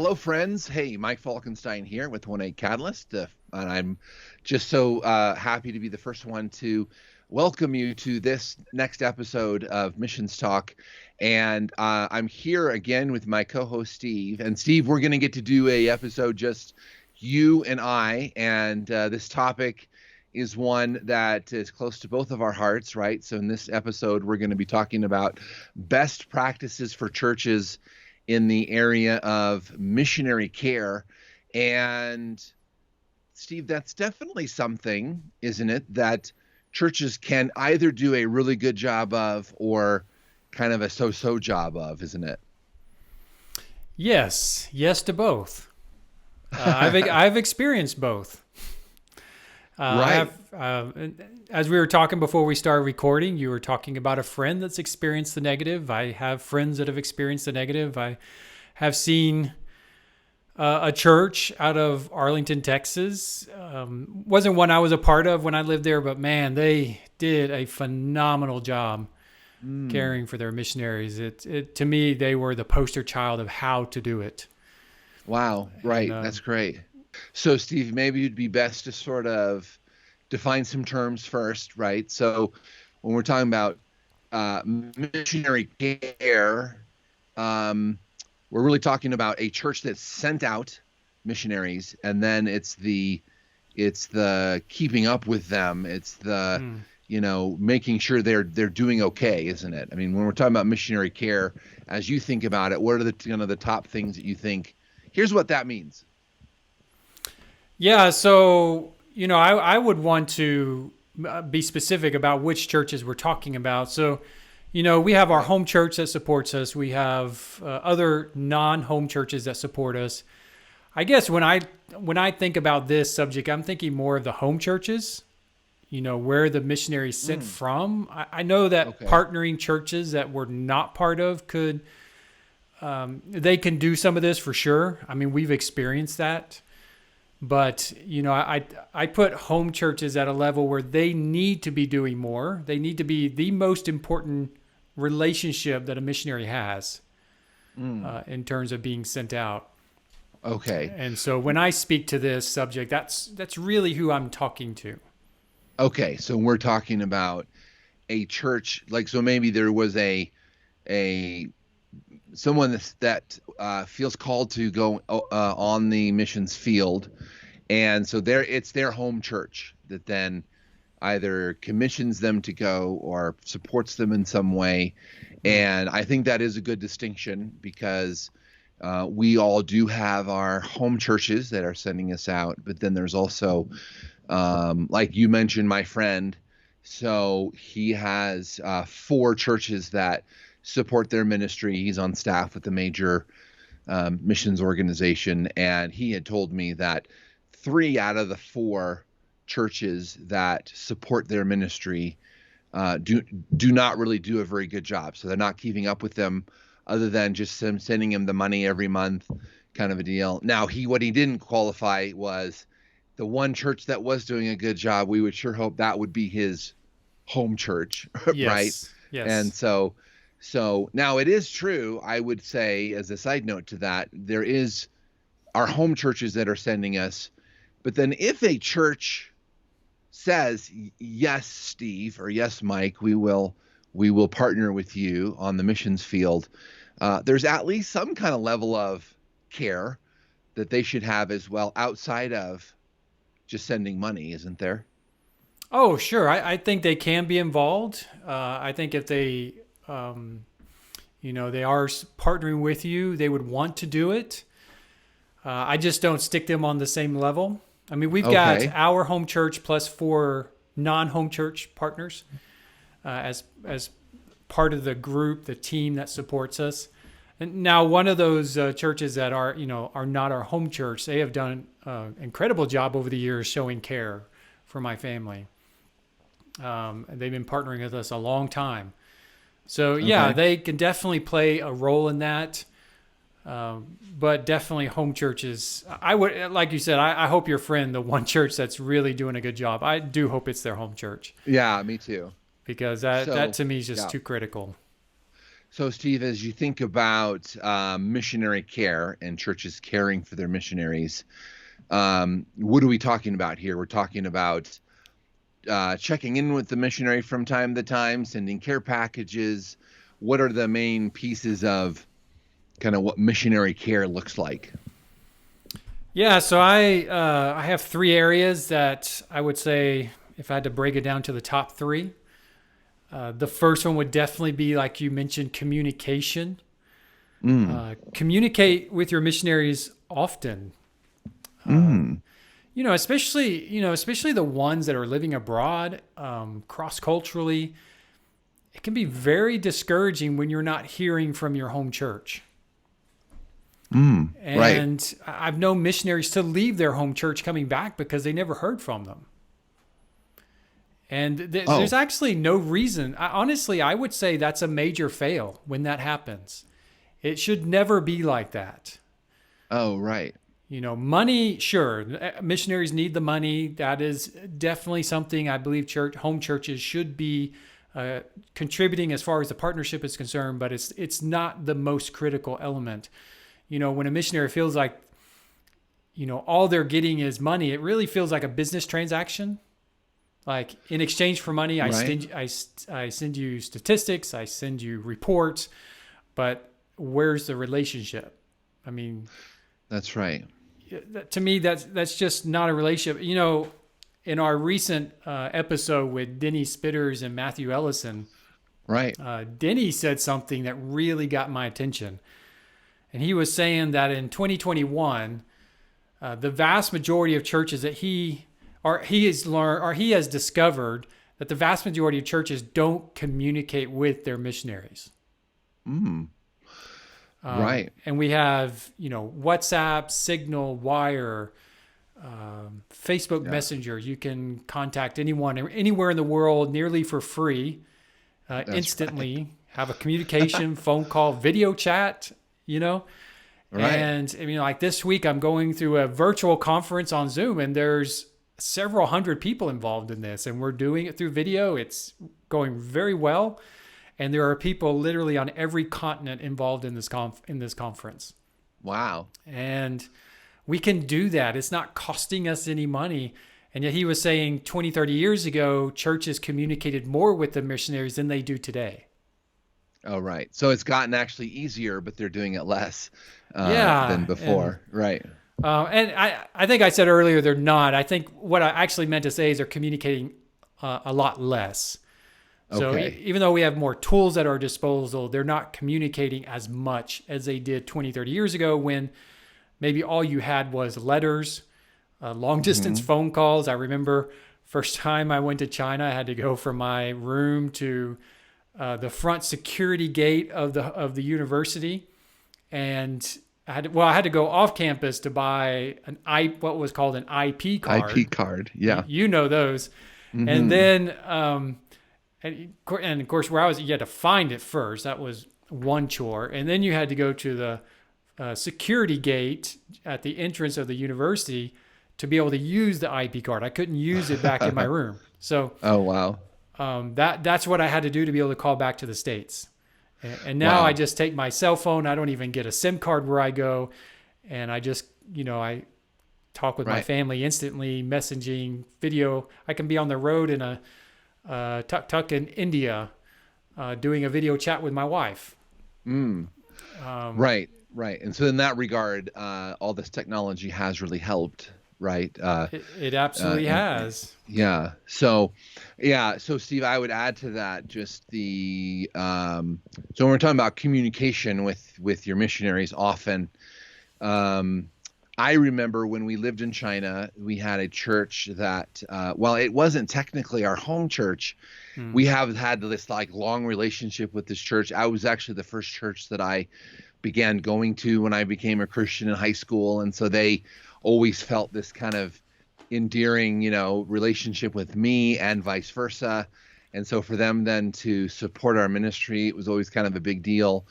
hello, friends. Hey, Mike Falkenstine here with 1-8 Catalyst. And I'm just so happy to be the first one to welcome you to this next episode of Missions Talk. And I'm here again with my co-host, Steve. And Steve, we're going to get to do a episode just you and I. And this topic is one that is close to both of our hearts, right? So in this episode, we're going to be talking about best practices for churches in the area of missionary care. And Steve, that's definitely something, isn't it, that churches can either do a really good job of or kind of a so-so job of, isn't it? Yes to both. I've experienced both. Right. As we were talking before we started recording, you were talking about a friend that's experienced the negative. I have friends that have experienced the negative. I have seen a church out of Arlington, Texas. Wasn't one I was a part of when I lived there, but man, they did a phenomenal job caring for their missionaries. To me, they were the poster child of how to do it. Wow. Right. That's great. So, Steve, maybe it'd be best to sort of define some terms first, right? So when we're talking about missionary care, we're really talking about a church that's sent out missionaries, and then it's the keeping up with them. It's the making sure they're doing okay, isn't it? I mean, when we're talking about missionary care, as you think about it, what are the top things that you think? Here's what that means. Yeah, so, I would want to be specific about which churches we're talking about. So, we have our home church that supports us. We have other non-home churches that support us. I guess when I think about this subject, I'm thinking more of the home churches, where the missionaries sent from. I know that partnering churches that we're not part of they can do some of this for sure. I mean, we've experienced that. But, I put home churches at a level where they need to be doing more. They need to be the most important relationship that a missionary has in terms of being sent out. Okay. And so when I speak to this subject, that's really who I'm talking to. Okay. So we're talking about a church, so maybe there was someone that feels called to go on the missions field, and so it's their home church that then either commissions them to go or supports them in some way. And I think that is a good distinction because we all do have our home churches that are sending us out, but then there's also like you mentioned, my friend, so he has 4 churches that support their ministry. He's on staff with a major missions organization, and he had told me that 3 out of the 4 churches that support their ministry do not really do a very good job. So they're not keeping up with them, other than just sending him the money every month, kind of a deal. Now, what he didn't qualify was the one church that was doing a good job. We would sure hope that would be his home church, right? Yes. And so now it is true, I would say, as a side note to that, there is our home churches that are sending us. But then if a church says, yes, Steve, or yes, Mike, we will partner with you on the missions field, there's at least some kind of level of care that they should have as well, outside of just sending money, isn't there? Oh, sure. I think they can be involved. I think if they... they are partnering with you, they would want to do it. I just don't stick them on the same level. I mean, we've got our home church plus 4 non-home church partners as part of the group, the team that supports us. And now, one of those churches that are not our home church, they have done an incredible job over the years showing care for my family. They've been partnering with us a long time. So, yeah, they can definitely play a role in that. But definitely home churches. I would, like you said, I hope your friend, the one church that's really doing a good job, I do hope it's their home church. Yeah, me too. Because that to me is just too critical. So, Steve, as you think about missionary care and churches caring for their missionaries, what are we talking about here? We're talking about checking in with the missionary from time to time, sending care packages. What are the main pieces of kind of what missionary care looks like? Yeah, so I have three areas that I would say if I had to break it down to the top three. The first one would definitely be, like you mentioned, communication. Mm, Communicate with your missionaries often. mm, Especially the ones that are living abroad, cross culturally. It can be very discouraging when you're not hearing from your home church. right. And I've known missionaries to leave their home church coming back because they never heard from them. And there's Oh, actually no reason. Honestly, I would say that's a major fail when that happens. It should never be like that. oh, right. Money, sure, missionaries need the money. That is definitely something I believe home churches should be contributing as far as the partnership is concerned, but it's not the most critical element. When a missionary feels like, all they're getting is money, it really feels like a business transaction. Like, in exchange for money, Right. I send you statistics, I send you reports, but where's the relationship? I mean, That's right. to me, that's just not a relationship. In our recent episode with Denny Spitters and Matthew Ellison, Right. Denny said something that really got my attention. And he was saying that in 2021, the vast majority of churches that he has discovered that the vast majority of churches don't communicate with their missionaries. Mm, right. And we have, WhatsApp, Signal, Wire, Facebook Yeah. Messenger. You can contact anyone anywhere in the world nearly for free, That's right. instantly. Have a communication, phone call, video chat. Right. And like this week, I'm going through a virtual conference on Zoom, and there's several hundred people involved in this, and we're doing it through video. It's going very well, and there are people literally on every continent involved in this conference. Wow. And we can do that. It's not costing us any money. And yet he was saying 20, 30 years ago, churches communicated more with the missionaries than they do today. Oh, right. So it's gotten actually easier, but they're doing it less than Yeah. And before. Right. I think I said earlier they're not. I think what I actually meant to say is they're communicating a lot less. So Okay. even though we have more tools at our disposal, they're not communicating as much as they did 20, 30 years ago when maybe all you had was letters, long distance Hmm. phone calls. I remember first time I went to China, I had to go from my room to the front security gate of the university, and I had to go off campus to buy what was called an IP IP card. card. Yeah. You know those, and Hmm. then and of course where I was, you had to find it first. That was one chore, and then you had to go to the security gate at the entrance of the university to be able to use the IP card. I couldn't use it back in my room, so Oh, wow. that's what I had to do to be able to call back to the States. And now I Wow. just take my cell phone. I don't even get a SIM card where I go, and I just I talk with my Right. family instantly, messaging, video. I can be on the road in a tuk-tuk in India, doing a video chat with my wife. Mm. Um, Right. Right. And so in that regard, all this technology has really helped. Right. it absolutely And has. yeah. So, yeah. So, Steve, I would add to that just so when we're talking about communication with your missionaries, often, um, I remember when we lived in China, we had a church that, while it wasn't technically our home church, Mm. we have had this like long relationship with this church. I was actually the first church that I began going to when I became a Christian in high school, and so they always felt this kind of endearing, relationship with me and vice versa. And so for them then to support our ministry, it was always kind of a big deal.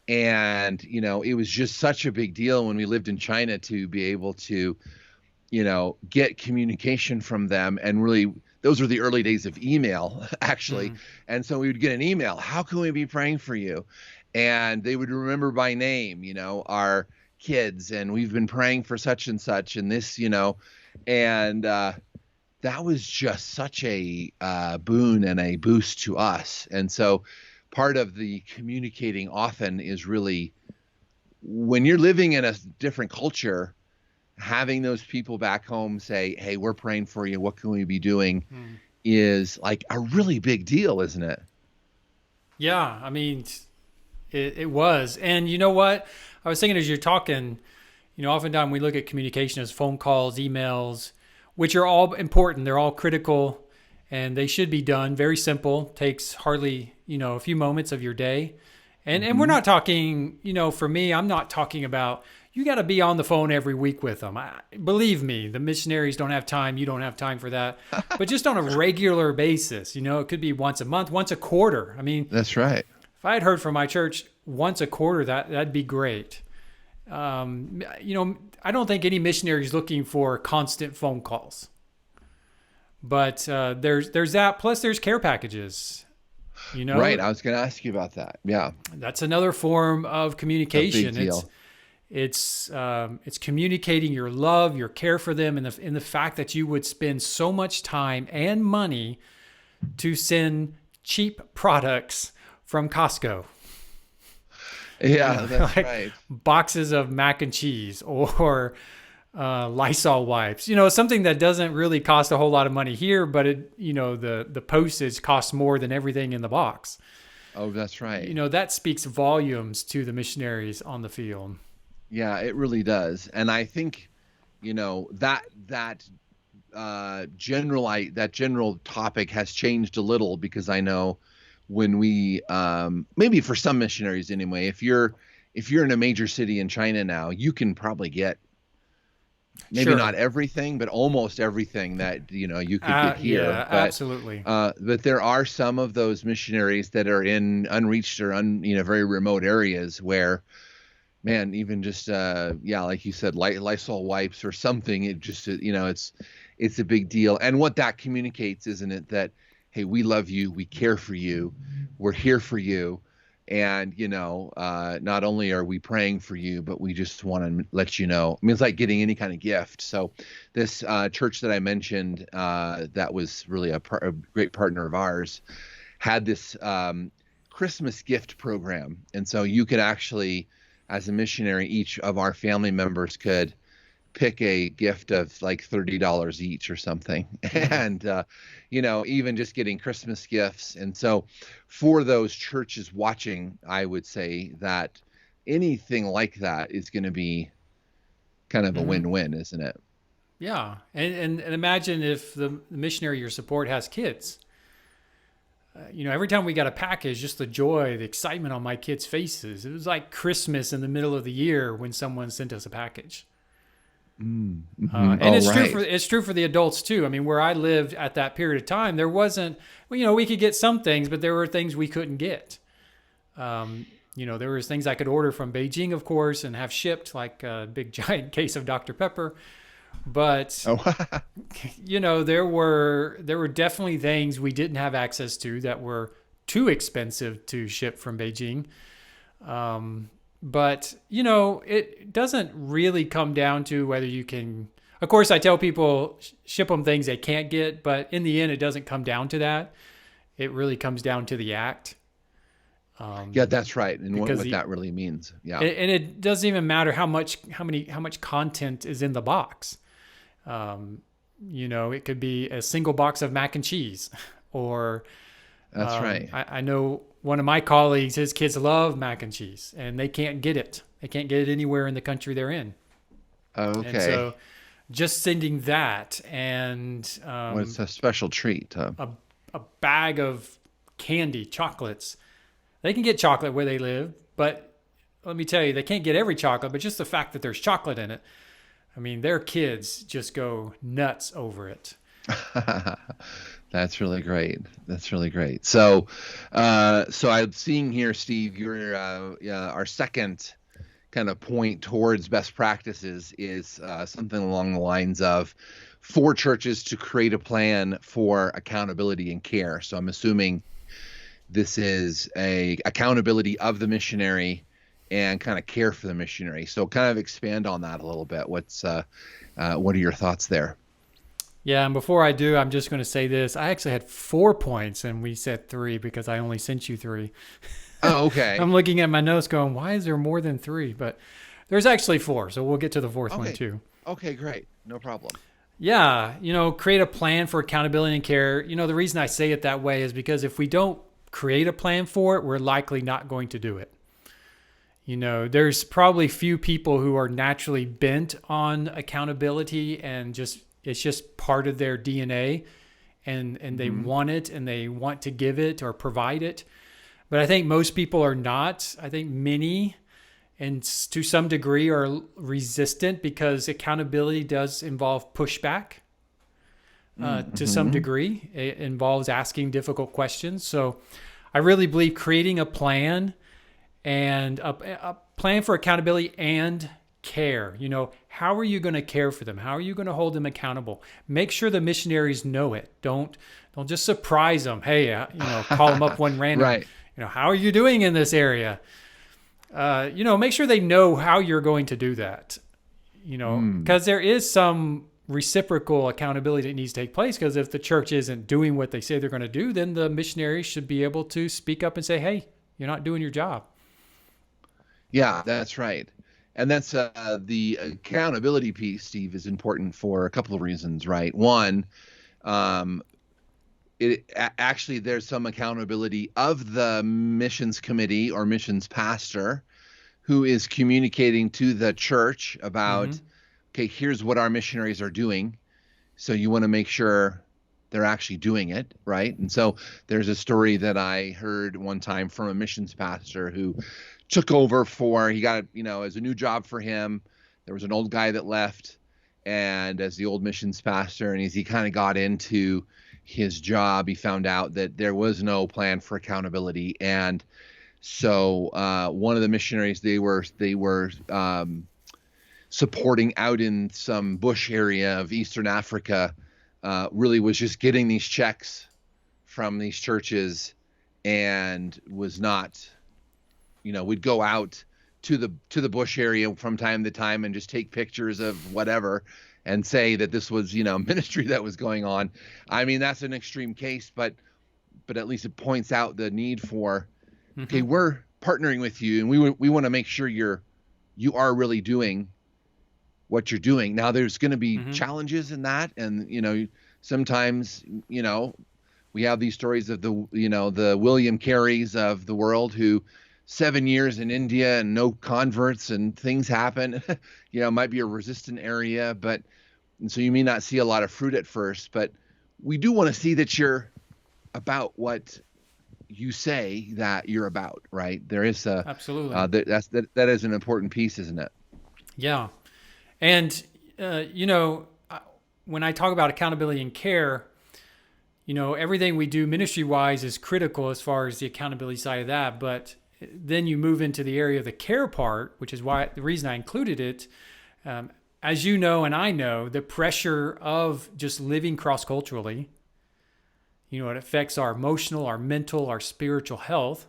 And, it was just such a big deal when we lived in China to be able to, get communication from them. And really, those were the early days of email, actually. Mm. And so we would get an email. How can we be praying for you? and they would remember by name, our kids, and we've been praying for such and such, and this, and that was just such a boon and a boost to us. And so part of the communicating often is really, when you're living in a different culture, having those people back home say, hey, we're praying for you, what can we be doing, is like a really big deal, isn't it? Yeah, I mean, it was. And you know what? I was thinking as you're talking, oftentimes we look at communication as phone calls, emails, which are all important. They're all critical, and they should be done. Very simple. Takes hardly, a few moments of your day. And we're not talking, for me, I'm not talking about you got to be on the phone every week with them. Believe me, the missionaries don't have time. You don't have time for that. But just on a regular basis, it could be once a month, once a quarter. I mean, that's right. If I had heard from my church once a quarter, that'd be great. I don't think any missionary is looking for constant phone calls. But there's that. Plus, there's care packages. Right. I was going to ask you about that. Yeah. That's another form of communication. A big deal. It's communicating your love, your care for them, and the fact that you would spend so much time and money to send cheap products from Costco. Yeah, that's like right. Boxes of mac and cheese or Lysol wipes. Something that doesn't really cost a whole lot of money here, but the postage costs more than everything in the box. Oh, that's right. That speaks volumes to the missionaries on the field. Yeah, it really does. And I think, that general topic has changed a little, because I know when we, maybe for some missionaries anyway, if you're in a major city in China now, you can probably get maybe not everything, but almost everything that, you could get here. Yeah, but, absolutely. But there are some of those missionaries that are in unreached or very remote areas where, man, even just like you said, Lysol wipes or something, it just it's a big deal. And what that communicates, isn't it, that hey, we love you, we care for you, we're here for you, and not only are we praying for you, but we just want to let you know. I mean, it's like getting any kind of gift. So this church that I mentioned, that was really a great partner of ours, had this Christmas gift program, and so you could actually, as a missionary, each of our family members could pick a gift of like $30 each or something. And, even just getting Christmas gifts. And so for those churches watching, I would say that anything like that is going to be kind of a win-win, isn't it? Yeah. And imagine if the missionary you support has kids. Every time we got a package, just the joy, the excitement on my kids' faces. It was like Christmas in the middle of the year when someone sent us a package. Mm-hmm. And it's true for the adults too. I mean, where I lived at that period of time, there wasn't, we could get some things, but there were things we couldn't get. There was things I could order from Beijing, of course, and have shipped, like a big giant case of Dr. Pepper. But there were definitely things we didn't have access to that were too expensive to ship from Beijing. But it doesn't really come down to whether you can. Of course, I tell people ship them things they can't get, but in the end, it doesn't come down to that. It really comes down to the act. Yeah, that's right, and what that really means. Yeah, and it doesn't even matter how much content is in the box. It could be a single box of mac and cheese, or that's right. I know one of my colleagues, his kids love mac and cheese, and they can't get it. They can't get it anywhere in the country they're in. Okay. And so, just sending that and it's a special treat. A bag of candy, chocolates. They can get chocolate where they live, but let me tell you, they can't get every chocolate, but just the fact that there's chocolate in it, I mean, their kids just go nuts over it. That's really great. That's really great. So I'm seeing here, Steve, you're our second kind of point towards best practices is something along the lines of for churches to create a plan for accountability and care. So I'm assuming this is a accountability of the missionary and kind of care for the missionary. So kind of expand on that a little bit. What are your thoughts there? Yeah, and before I do, I'm just going to say this. I actually had 4 points, and we said 3 because I only sent you 3. Oh, okay. I'm looking at my notes going, why is there more than 3? But there's actually 4, so we'll get to the fourth one too. Okay, great. No problem. Yeah, create a plan for accountability and care. The reason I say it that way is because if we don't create a plan for it, we're likely not going to do it. There's probably few people who are naturally bent on accountability and it's just part of their DNA and they want it and they want to give it or provide it. But I think most people are not. I think many, and to some degree, are resistant because accountability does involve pushback to some degree. It involves asking difficult questions. So I really believe creating a plan and a plan for accountability and care. How are you going to care for them? How are you going to hold them accountable? Make sure the missionaries know it. Don't just surprise them. Hey, call them up one random. Right. How are you doing in this area? Make sure they know how you're going to do that. Because there is some reciprocal accountability that needs to take place. Because if the church isn't doing what they say they're going to do, then the missionaries should be able to speak up and say, "Hey, you're not doing your job." Yeah, that's right. And that's the accountability piece, Steve, is important for a couple of reasons, right? One, actually there's some accountability of the missions committee or missions pastor who is communicating to the church about, okay, here's what our missionaries are doing. So you want to make sure they're actually doing it, right? And so there's a story that I heard one time from a missions pastor who took over he got, as a new job for him. There was an old guy that left, and as the old missions pastor, and as he kind of got into his job, he found out that there was no plan for accountability. And so one of the missionaries they were supporting out in some bush area of Eastern Africa really was just getting these checks from these churches and was not, we'd go out to the bush area from time to time and just take pictures of whatever and say that this was, ministry that was going on. I mean, that's an extreme case, but at least it points out the need for, okay, we're partnering with you, and we want to make sure you are really doing what you're doing. Now, there's going to be challenges in that, and sometimes we have these stories of the William Careys of the world who 7 years in India and no converts and things happen. It might be a resistant area, and so you may not see a lot of fruit at first, but we do want to see that you're about what you say that you're about, right? There is absolutely that is an important piece, isn't it? Yeah. And when I talk about accountability and care, everything we do ministry wise is critical as far as the accountability side of that, but then you move into the area of the care part, which is why the reason I included it. As you know, and I know, the pressure of just living cross-culturally, it affects our emotional, our mental, our spiritual health.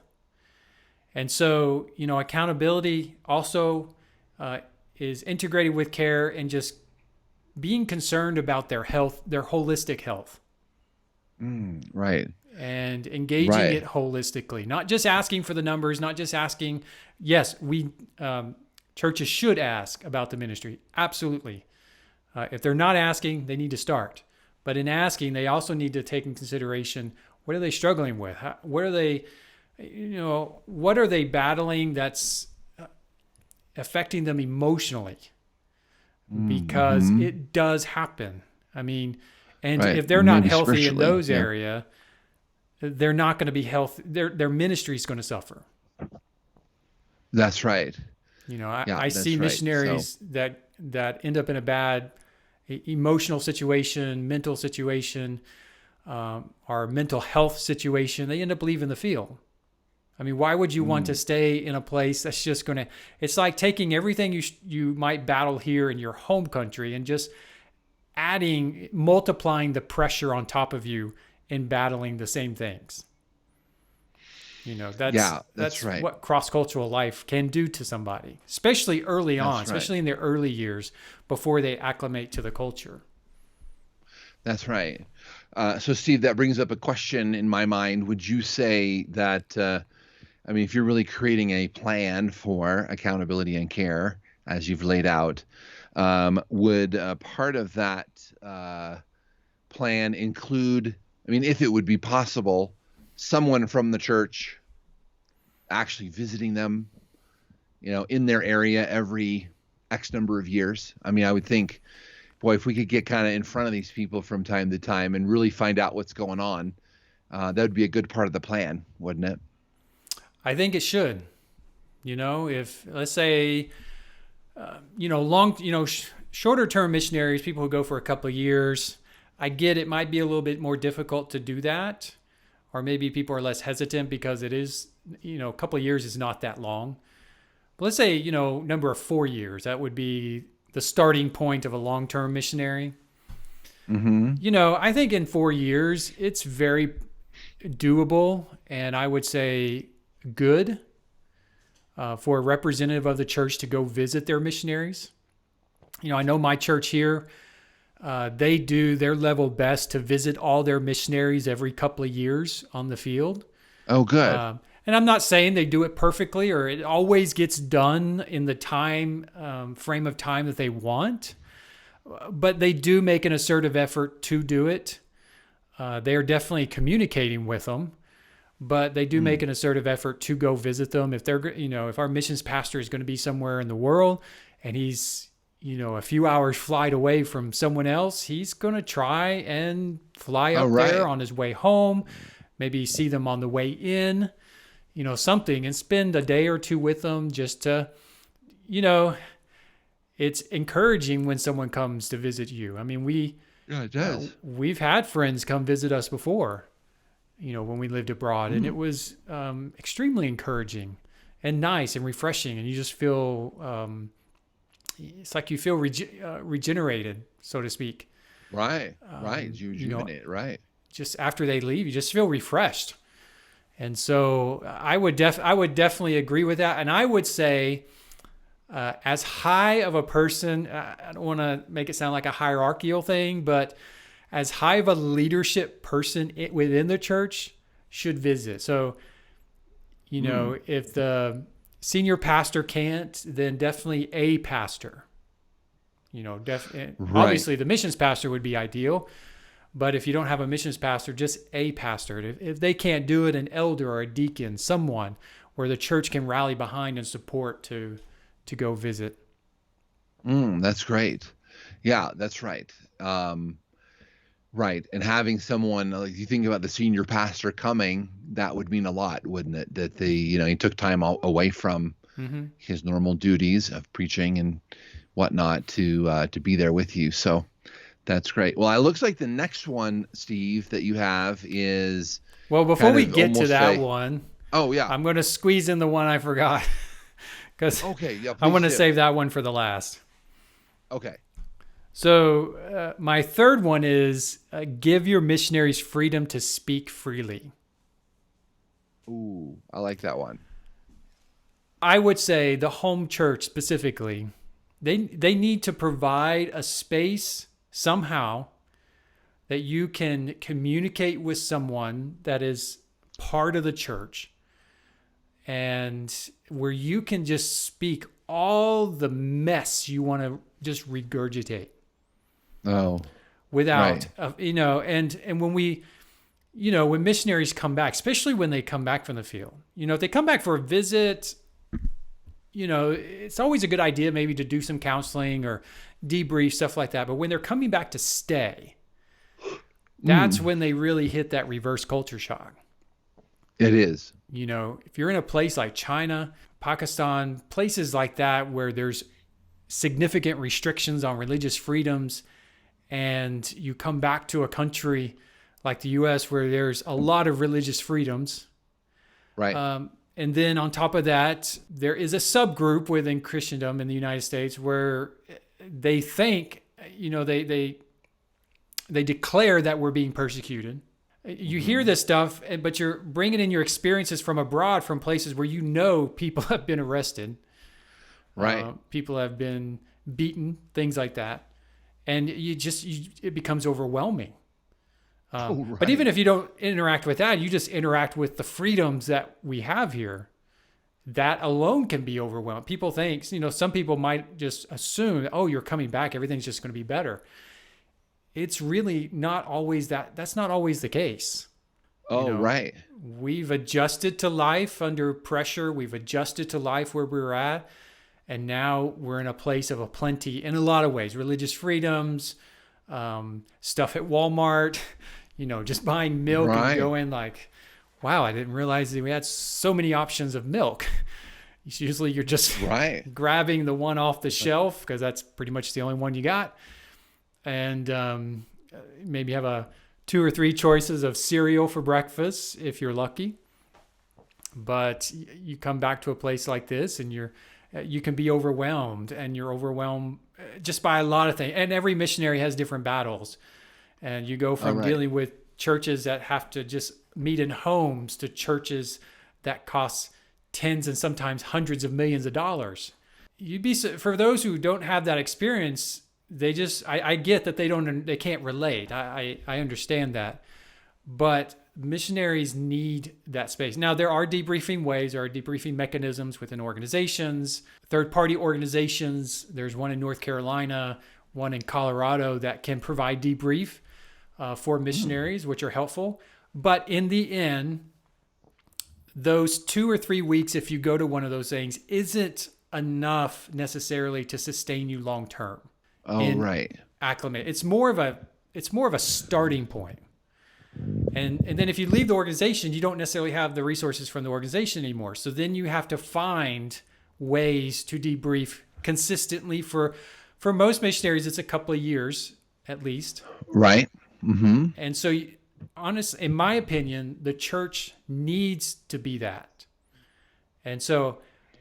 And so, accountability also is integrated with care and just being concerned about their health, their holistic health. Right. And engaging it holistically, not just asking for the numbers, not just asking. Yes, churches should ask about the ministry. Absolutely. If they're not asking, they need to start. But in asking, they also need to take in consideration, what are they struggling with? What are they, what are they battling that's affecting them emotionally? Because it does happen. I mean, and if they're not healthy in those areas, they're not going to be healthy. Their ministry is going to suffer. That's right. I see missionaries that end up in a bad emotional situation, mental situation, or mental health situation. They end up leaving the field. I mean, why would you want to stay in a place that's just going to? It's like taking everything you might battle here in your home country and just multiplying the pressure on top of you in battling the same things. Yeah, that's that's right. what cross-cultural life can do to somebody, especially early on, That's right. especially in their early years before they acclimate to the culture. That's right. So, Steve, that brings up a question in my mind. Would you say that, I mean, if you're really creating a plan for accountability and care, as you've laid out, would part of that plan include, I mean, if it would be possible, someone from the church actually visiting them, in their area every X number of years? I mean, I would think, boy, if we could get kind of in front of these people from time to time and really find out what's going on, that would be a good part of the plan, wouldn't it? I think it should. If let's say, long, shorter term missionaries, people who go for a couple of years, I get it might be a little bit more difficult to do that, or maybe people are less hesitant because it is, a couple of years is not that long. But let's say, number of 4 years, that would be the starting point of a long term missionary. Mm-hmm. I think in 4 years, it's very doable, and I would say good for a representative of the church to go visit their missionaries. I know my church here, they do their level best to visit all their missionaries every couple of years on the field. Oh, good. And I'm not saying they do it perfectly or it always gets done in the frame of time that they want, but they do make an assertive effort to do it. They are definitely communicating with them, but they do make an assertive effort to go visit them. If they're, if our missions pastor is going to be somewhere in the world and he's, a few hours flight away from someone else, he's going to try and fly up there on his way home, maybe see them on the way in, something, and spend a day or two with them just to, it's encouraging when someone comes to visit you. I mean, Yeah, it does. we've had friends come visit us before, when we lived abroad, and it was extremely encouraging and nice and refreshing, and you just feel it's like you feel regenerated, so to speak. Right. You rejuvenate, right. Just after they leave, you just feel refreshed. And so I would definitely agree with that. And I would say, as high of a person, I don't want to make it sound like a hierarchical thing, but as high of a leadership person within the church should visit. So, if the senior pastor can't, then definitely a pastor. Obviously the missions pastor would be ideal, but if you don't have a missions pastor, just a pastor. If they can't do it, an elder or a deacon, someone where the church can rally behind and support to go visit. That's great. Yeah, that's right. Right. And having someone, like you think about the senior pastor coming, that would mean a lot, wouldn't it? That he took time away from his normal duties of preaching and whatnot to be there with you. So that's great. Well, it looks like the next one, Steve, that you have is. Well, before we get to that one. Oh, yeah. I'm going to squeeze in the one I forgot because I want to save that one for the last. Okay. So my third one is give your missionaries freedom to speak freely. Ooh, I like that one. I would say the home church specifically, they need to provide a space somehow that you can communicate with someone that is part of the church and where you can just speak all the mess you want to just regurgitate. Oh, without, and when when missionaries come back, especially when they come back from the field, if they come back for a visit, it's always a good idea maybe to do some counseling or debrief, stuff like that. But when they're coming back to stay, that's when they really hit that reverse culture shock. It is. If you're in a place like China, Pakistan, places like that where there's significant restrictions on religious freedoms, and you come back to a country like the U.S. where there's a lot of religious freedoms. Right. And then on top of that, there is a subgroup within Christendom in the United States where they think, they declare that we're being persecuted. You hear this stuff, but you're bringing in your experiences from abroad, from places where people have been arrested, Right. people have been beaten, things like that, and it becomes overwhelming. Oh, But even right. if you don't interact with that, you just interact with the freedoms that we have here. That alone can be overwhelming. People think, some people might just assume, oh, you're coming back, everything's just going to be better. It's really not always that. That's not always the case. Oh, right. We've adjusted to life under pressure. We've adjusted to life where we're at. And now we're in a place of a plenty in a lot of ways. Religious freedoms, stuff at Walmart, just buying milk and Right. going like, wow, I didn't realize that we had so many options of milk. Usually you're just Right. grabbing the one off the shelf because that's pretty much the only one you got. And maybe have two or three choices of cereal for breakfast if you're lucky. But you come back to a place like this and you can be overwhelmed, and you're overwhelmed just by a lot of things. And every missionary has different battles. And you go from Right. dealing with churches that have to just meet in homes to churches that cost tens and sometimes hundreds of millions of dollars. For those who don't have that experience, I get that they can't relate. I understand that. But missionaries need that space. Now, there are debriefing ways, there are debriefing mechanisms within organizations, third-party organizations. There's one in North Carolina, one in Colorado that can provide debrief for missionaries, which are helpful. But in the end, those 2 or 3 weeks, if you go to one of those things, isn't enough necessarily to sustain you long term. Oh, right. Acclimate. It's more of a starting point. And then if you leave the organization, you don't necessarily have the resources from the organization anymore. So then you have to find ways to debrief consistently. For most missionaries, it's a couple of years at least. Right. Mm-hmm. And so, honestly, in my opinion, the church needs to be that. And so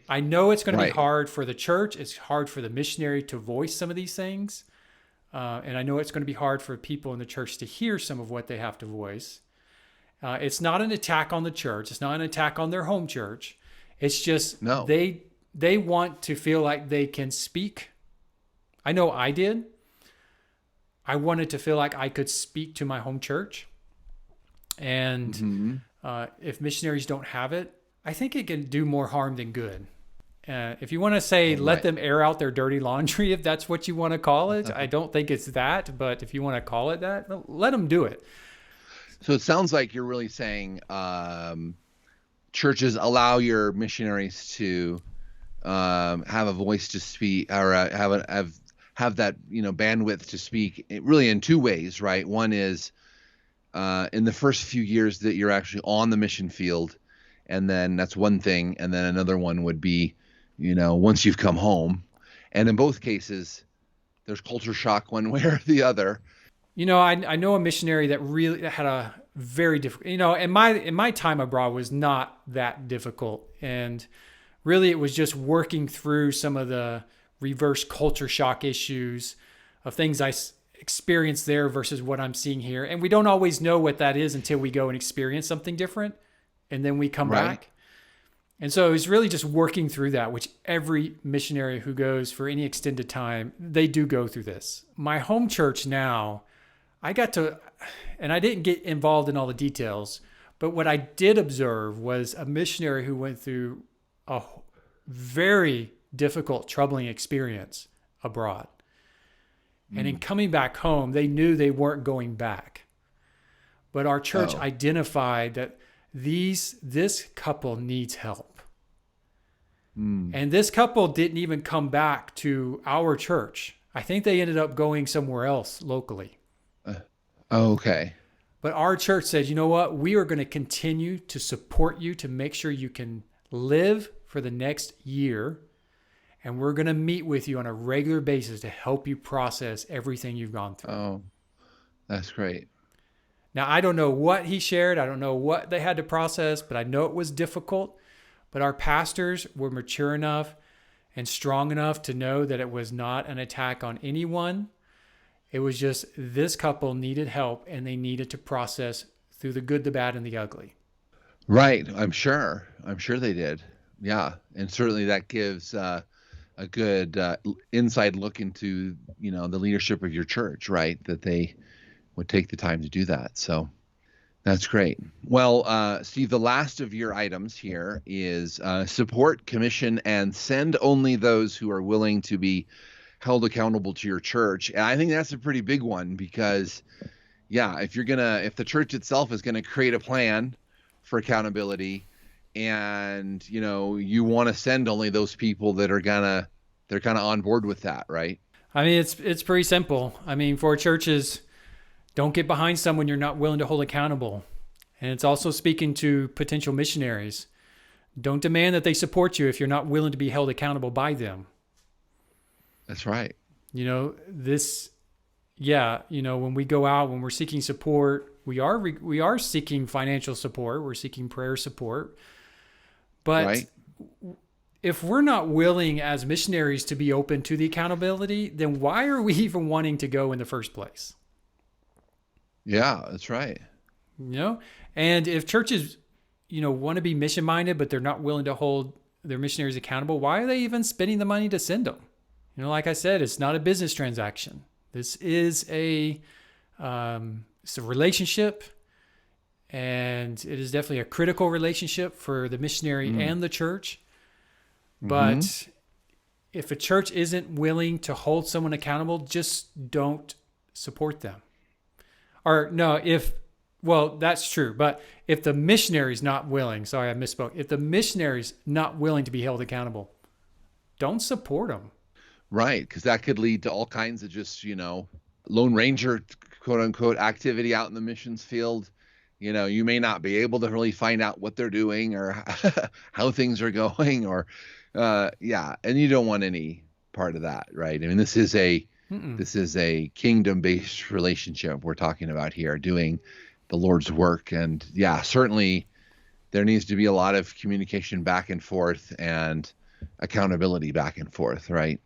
I know it's going to be Right. hard for the church. It's hard for the missionary to voice some of these things. And I know it's going to be hard for people in the church to hear some of what they have to voice. It's not an attack on the church. It's not an attack on their home church. It's just No. they want to feel like they can speak. I know I did. I wanted to feel like I could speak to my home church. And if missionaries don't have it, I think it can do more harm than good. If you want to say, let them air out their dirty laundry, if that's what you want to call it, I don't think it's that. But if you want to call it that, let them do it. So it sounds like you're really saying churches allow your missionaries to have a voice to speak, or have that bandwidth to speak. Really, in two ways, right? One is in the first few years that you're actually on the mission field, and then that's one thing, and then another one would be, once you've come home. And in both cases, there's culture shock one way or the other. I know a missionary that really had a very difficult, in my time abroad was not that difficult. And really it was just working through some of the reverse culture shock issues of things I experienced there versus what I'm seeing here. And we don't always know what that is until we go and experience something different. And then we come back. And so it was really just working through that, which every missionary who goes for any extended time, they do go through this. My home church now, I got to, and I didn't get involved in all the details, but what I did observe was a missionary who went through a very difficult, troubling experience abroad. And in coming back home, they knew they weren't going back. But our church identified that this couple needs help. And this couple didn't even come back to our church. I think they ended up going somewhere else locally. Okay. But our church said, you know what? We are going to continue to support you to make sure you can live for the next year. And we're going to meet with you on a regular basis to help you process everything you've gone through. Oh, that's great. Now, I don't know what he shared. I don't know what they had to process, but I know it was difficult. But our pastors were mature enough and strong enough to know that it was not an attack on anyone. It was just this couple needed help, and they needed to process through the good, the bad, and the ugly. Right. I'm sure they did. Yeah. And certainly that gives a good inside look into, the leadership of your church, right? That they would take the time to do that. So that's great. Well, Steve, the last of your items here is support, commission, and send only those who are willing to be held accountable to your church. And I think that's a pretty big one because, yeah, if the church itself is gonna create a plan for accountability, and you want to send only those people that they're kind of on board with that, right? I mean, it's pretty simple. I mean, for churches, don't get behind someone you're not willing to hold accountable. And it's also speaking to potential missionaries. Don't demand that they support you if you're not willing to be held accountable by them. That's right. When we go out, when we're seeking support, we are seeking financial support. We're seeking prayer support. But right. If we're not willing as missionaries to be open to the accountability, then why are we even wanting to go in the first place? Yeah, that's right. And if churches, want to be mission minded, but they're not willing to hold their missionaries accountable, why are they even spending the money to send them? Like I said, it's not a business transaction. This is it's a relationship, and it is definitely a critical relationship for the missionary and the church. But if a church isn't willing to hold someone accountable, just don't support them. Or no, that's true. But if the missionary's not willing, sorry, I misspoke. If the missionary's not willing to be held accountable, don't support them. Right, because that could lead to all kinds of just, Lone Ranger, quote unquote, activity out in the missions field. You may not be able to really find out what they're doing or how things are going, or and you don't want any part of that, right? I mean, this is a kingdom-based relationship we're talking about here, doing the Lord's work, and certainly there needs to be a lot of communication back and forth and accountability back and forth, right?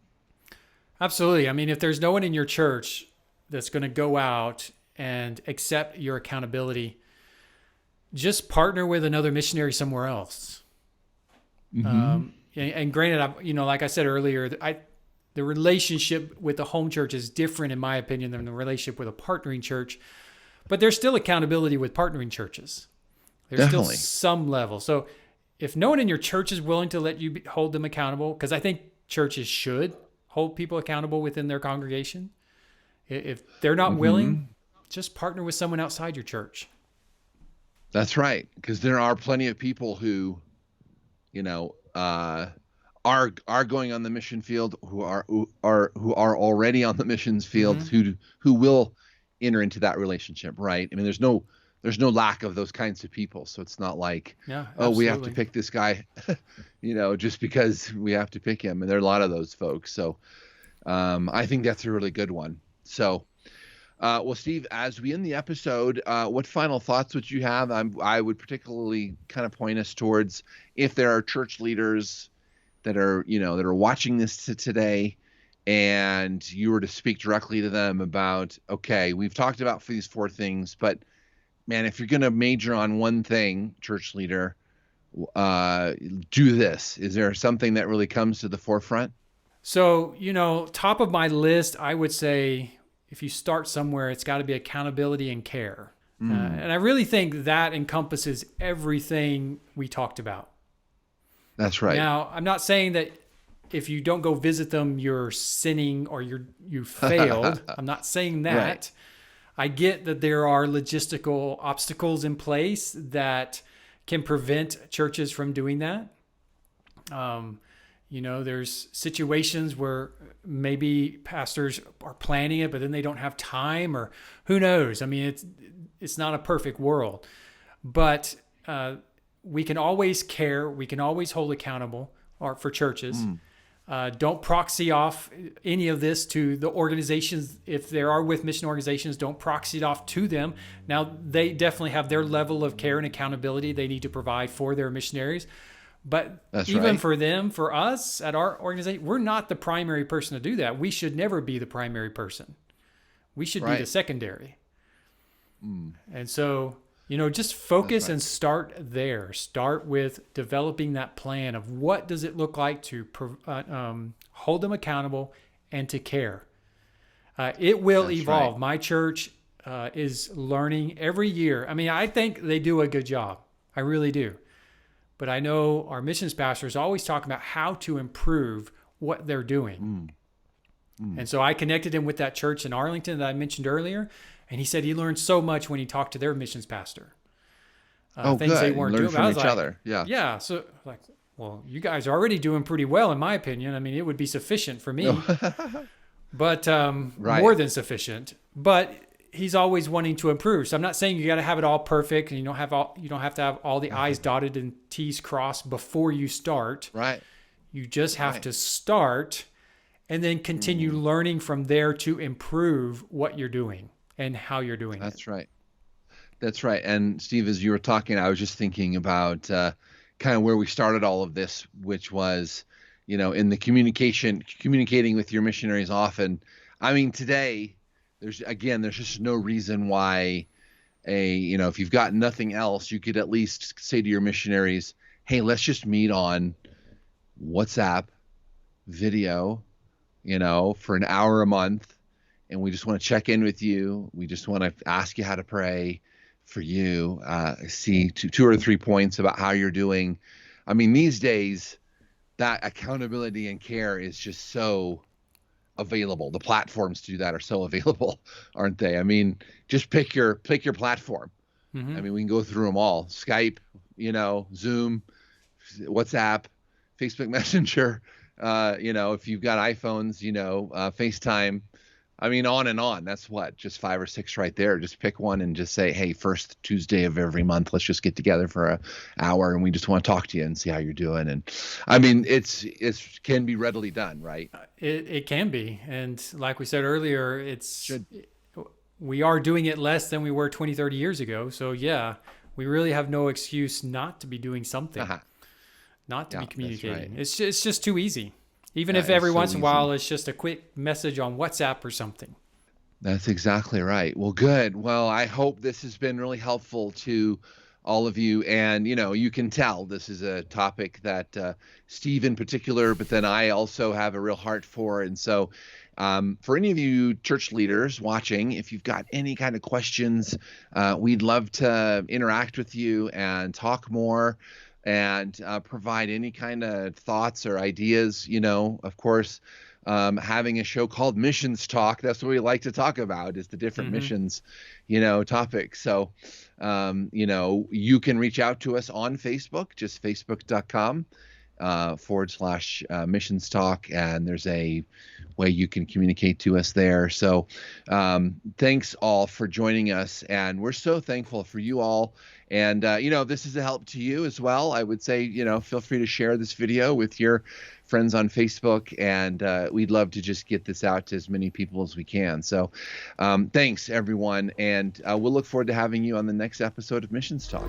Absolutely. I mean, if there's no one in your church that's going to go out and accept your accountability, just partner with another missionary somewhere else. And granted, like I said earlier, the relationship with the home church is different, in my opinion, than the relationship with a partnering church. But there's still accountability with partnering churches. There's Definitely. still some level. So if no one in your church is willing to let you hold them accountable, because I think churches should hold people accountable within their congregation. If they're not willing, just partner with someone outside your church. That's right, because there are plenty of people who, are going on the mission field, who are already on the missions field, who will enter into that relationship, right? I mean, there's no lack of those kinds of people, so it's not like, we have to pick this guy, just because we have to pick him. And there are a lot of those folks. So I think that's a really good one. So, well, Steve, as we end the episode, what final thoughts would you have? I would particularly kind of point us towards, if there are church leaders that are watching this today, and you were to speak directly to them about, okay, we've talked about these 4 things, but man, if you're going to major on one thing, church leader, do this. Is there something that really comes to the forefront? So, top of my list, I would say, if you start somewhere, it's got to be accountability and care. And I really think that encompasses everything we talked about. That's right. Now, I'm not saying that if you don't go visit them, you're sinning or you failed. I'm not saying that. Right. I get that there are logistical obstacles in place that can prevent churches from doing that. There's situations where maybe pastors are planning it, but then they don't have time, or who knows? I mean, it's not a perfect world, but we can always care. We can always hold accountable for churches. Don't proxy off any of this to the organizations. If there are with mission organizations, don't proxy it off to them. Now, they definitely have their level of care and accountability they need to provide for their missionaries. But That's even right. for them, for us at our organization, we're not the primary person to do that. We should never be the primary person. We should be the secondary. And so Just focus and start there. Start with developing that plan of what does it look like to hold them accountable and to care. It will evolve. Right. My church is learning every year. I mean, I think they do a good job. I really do. But I know our missions pastors always talk about how to improve what they're doing. And so I connected him with that church in Arlington that I mentioned earlier. And he said he learned so much when he talked to their missions pastor. Things good. They weren't doing from each other. Yeah. Yeah. So well, you guys are already doing pretty well, in my opinion. I mean, it would be sufficient for me, but more than sufficient. But he's always wanting to improve. So I'm not saying you got to have it all perfect, and you don't have to have all the I's dotted and T's crossed before you start. Right. You just have to start, and then continue learning from there to improve what you're doing and how you're doing it. That's right. That's right. And Steve, as you were talking, I was just thinking about kind of where we started all of this, which was, in the communicating with your missionaries often. I mean, today, there's just no reason why if you've got nothing else, you could at least say to your missionaries, hey, let's just meet on WhatsApp video, for an hour a month. And we just want to check in with you. We just want to ask you how to pray for you, see two or three points about how you're doing. I mean, these days, that accountability and care is just so available. The platforms to do that are so available, aren't they? I mean, just pick your platform. I mean, we can go through them all. Skype, Zoom, WhatsApp, Facebook Messenger, if you've got iPhones, FaceTime. I mean, on and on. That's just 5 or 6 right there. Just pick one and just say, hey, first Tuesday of every month, let's just get together for an hour, and we just want to talk to you and see how you're doing. And I mean, it can be readily done, right? It can be. And like we said earlier, we are doing it less than we were 20, 30 years ago. So yeah, we really have no excuse not to be doing something, not to be communicating. Right. It's just too easy. Even if every once in a while it's just a quick message on WhatsApp or something. That's exactly right. Well, good. Well, I hope this has been really helpful to all of you. And, you can tell this is a topic that Steve in particular, but then I also have a real heart for. And so for any of you church leaders watching, if you've got any kind of questions, we'd love to interact with you and talk more. And provide any kind of thoughts or ideas, of course, having a show called Missions Talk. That's what we like to talk about, is the different missions, topics. So, you can reach out to us on Facebook, just facebook.com/missions talk. And there's a way you can communicate to us there. So thanks all for joining us. And we're so thankful for you all. And, if this is a help to you as well, I would say, feel free to share this video with your friends on Facebook. And we'd love to just get this out to as many people as we can. So thanks, everyone. And we'll look forward to having you on the next episode of Missions Talk.